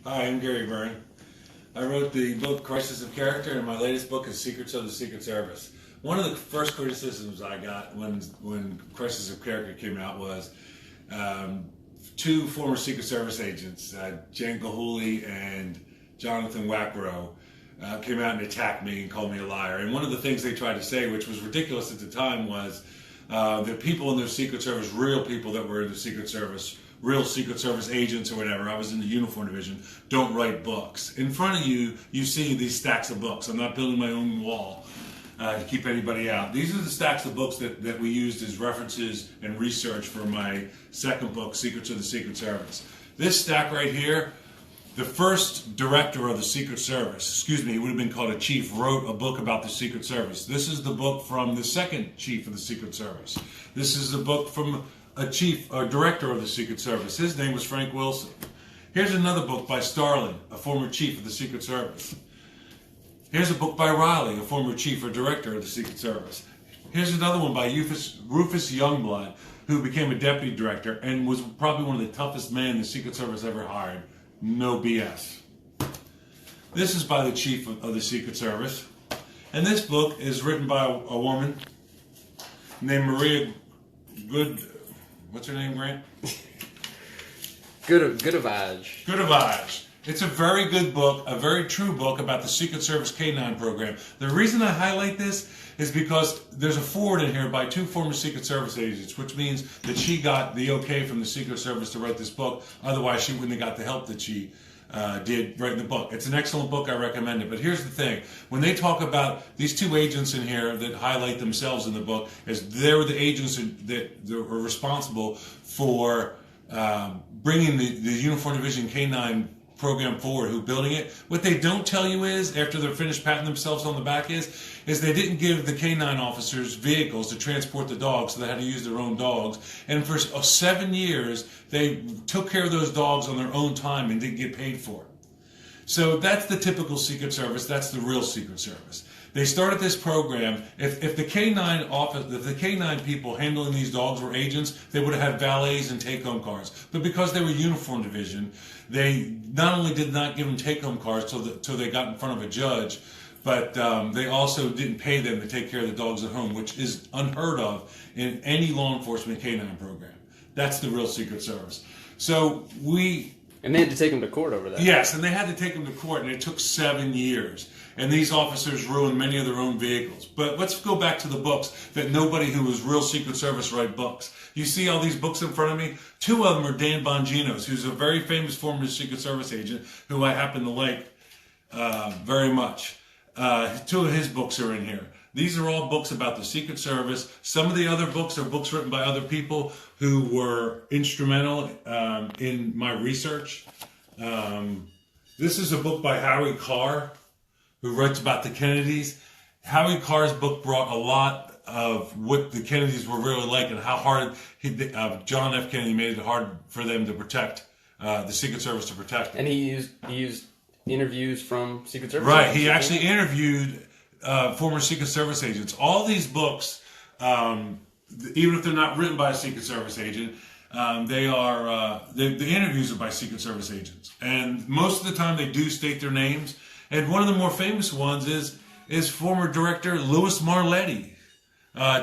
Hi, I'm Gary Byrne. I wrote the book Crisis of Character, and my latest book is Secrets of the Secret Service. One of the first criticisms I got when Crisis of Character came out was two former Secret Service agents, Jan Gahuli and Jonathan Wackrow, came out and attacked me and called me a liar. And one of the things they tried to say, which was ridiculous at the time, was that people in the Secret Service, real people that were in the Secret Service, real Secret Service agents or whatever, I was in the uniform division, don't write books. In front of you, you see these stacks of books. I'm not building my own wall to keep anybody out. These are the stacks of books that we used as references and research for my second book, Secrets of the Secret Service. This stack right here, the first director of the Secret Service, he would have been called a chief, wrote a book about the Secret Service. This is the book from the second chief of the Secret Service. This is the book from a director of the Secret Service. His name was Frank Wilson. Here's another book by Starling, a former chief of the Secret Service. Here's a book by Reilly, a former chief or director of the Secret Service. Here's another one by Rufus Youngblood, who became a deputy director and was probably one of the toughest men the Secret Service ever hired. No BS. This is by the chief of the Secret Service. And this book is written by a woman named Maria What's her name, Grant? Goodavage. It's a very good book, a very true book about the Secret Service K-9 program. The reason I highlight this is because there's a foreword in here by two former Secret Service agents, which means that she got the okay from the Secret Service to write this book. Otherwise, she wouldn't have got the help that she did writing the book. It's an excellent book. I recommend it. But here's the thing. When they talk about these two agents in here that highlight themselves in the book, is they're the agents that were responsible for bringing the Uniform Division K-9 program forward, who building it. What they don't tell you is, after they're finished patting themselves on the back, is they didn't give the K-9 officers vehicles to transport the dogs, so they had to use their own dogs. And for 7 years, they took care of those dogs on their own time and didn't get paid for it. So that's the typical Secret Service. That's the real Secret Service. They started this program. If the K-9 people handling these dogs were agents, they would have had valets and take-home cars. But because they were uniform division, they not only did not give them take-home cars till they got in front of a judge, but they also didn't pay them to take care of the dogs at home, which is unheard of in any law enforcement K-9 program. That's the real Secret Service. And they had to take them to court over that. Yes, and they had to take them to court, and it took 7 years. And these officers ruined many of their own vehicles. But let's go back to the books that nobody who was real Secret Service write books. You see all these books in front of me? 2 of them are Dan Bongino's, who's a very famous former Secret Service agent who I happen to like very much. 2 of his books are in here. These are all books about the Secret Service. Some of the other books are books written by other people who were instrumental in my research. This is a book by Howie Carr, who writes about the Kennedys. Howie Carr's book brought a lot of what the Kennedys were really like and how hard John F. Kennedy made it hard for them to protect, the Secret Service to protect them. And he used interviews from Secret Service agents. Right, he actually interviewed former Secret Service agents. All these books, even if they're not written by a Secret Service agent, the interviews are by Secret Service agents. And most of the time they do state their names. And one of the more famous ones is former director Louis Marletti.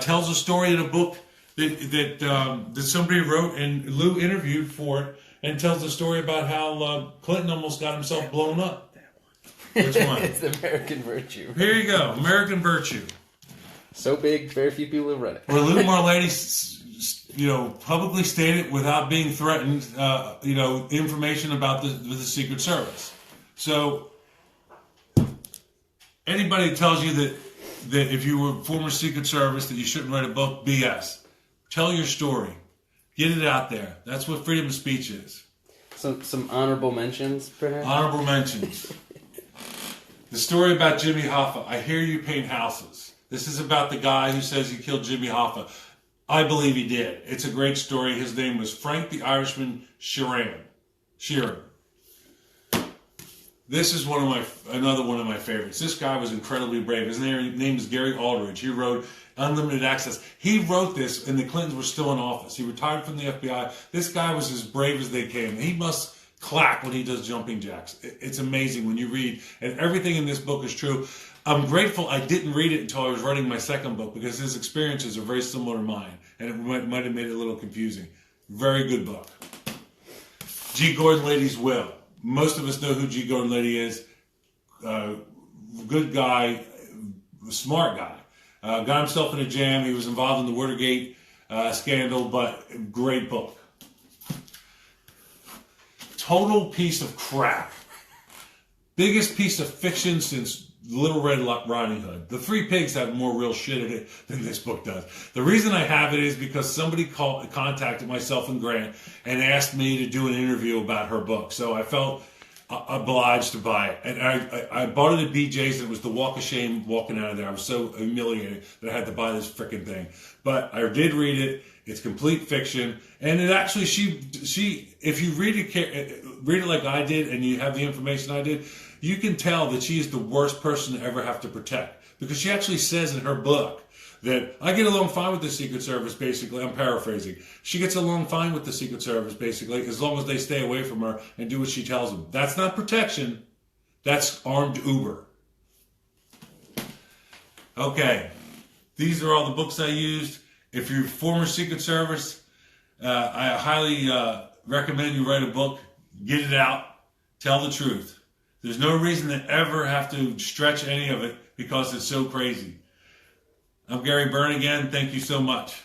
Tells a story in a book that somebody wrote, and Lou interviewed for it, and tells the story about how Clinton almost got himself blown up. Which one? It's American Virtue. Here you go, American Virtue. So big, very few people have read it. Where Lou Marletti, publicly stated without being threatened, information about the Secret Service. So anybody tells you that if you were former Secret Service that you shouldn't write a book, BS. Tell your story. Get it out there. That's what freedom of speech is. Some honorable mentions, perhaps? Honorable mentions. The story about Jimmy Hoffa. I hear you paint houses. This is about the guy who says he killed Jimmy Hoffa. I believe he did. It's a great story. His name was Frank the Irishman Sheeran. This is another one of my favorites. This guy was incredibly brave. His name is Gary Aldridge. He wrote Unlimited Access. He wrote this, and the Clintons were still in office. He retired from the FBI. This guy was as brave as they came. He must clap when he does jumping jacks. It's amazing when you read, and everything in this book is true. I'm grateful I didn't read it until I was writing my second book because his experiences are very similar to mine, and it might have made it a little confusing. Very good book. G. Gordon Liddy's Will. Most of us know who G. Gordon Liddy is. Good guy, smart guy. Got himself in a jam. He was involved in the Watergate scandal, but great book. Total piece of crap. Biggest piece of fiction since Little Red Riding Hood. The Three Pigs have more real shit in it than this book does. The reason I have it is because somebody contacted myself and Grant and asked me to do an interview about her book. So I felt obliged to buy it. And I bought it at BJ's, and it was the walk of shame walking out of there. I was so humiliated that I had to buy this freaking thing. But I did read it. It's complete fiction. And it actually, she if you read it like I did and you have the information I did, you can tell that she is the worst person to ever have to protect. Because she actually says in her book that I get along fine with the Secret Service, basically. I'm paraphrasing. She gets along fine with the Secret Service, basically, as long as they stay away from her and do what she tells them. That's not protection. That's armed Uber. Okay. These are all the books I used. If you're former Secret Service, I highly recommend you write a book. Get it out. Tell the truth. There's no reason to ever have to stretch any of it because it's so crazy. I'm Gary Byrne again. Thank you so much.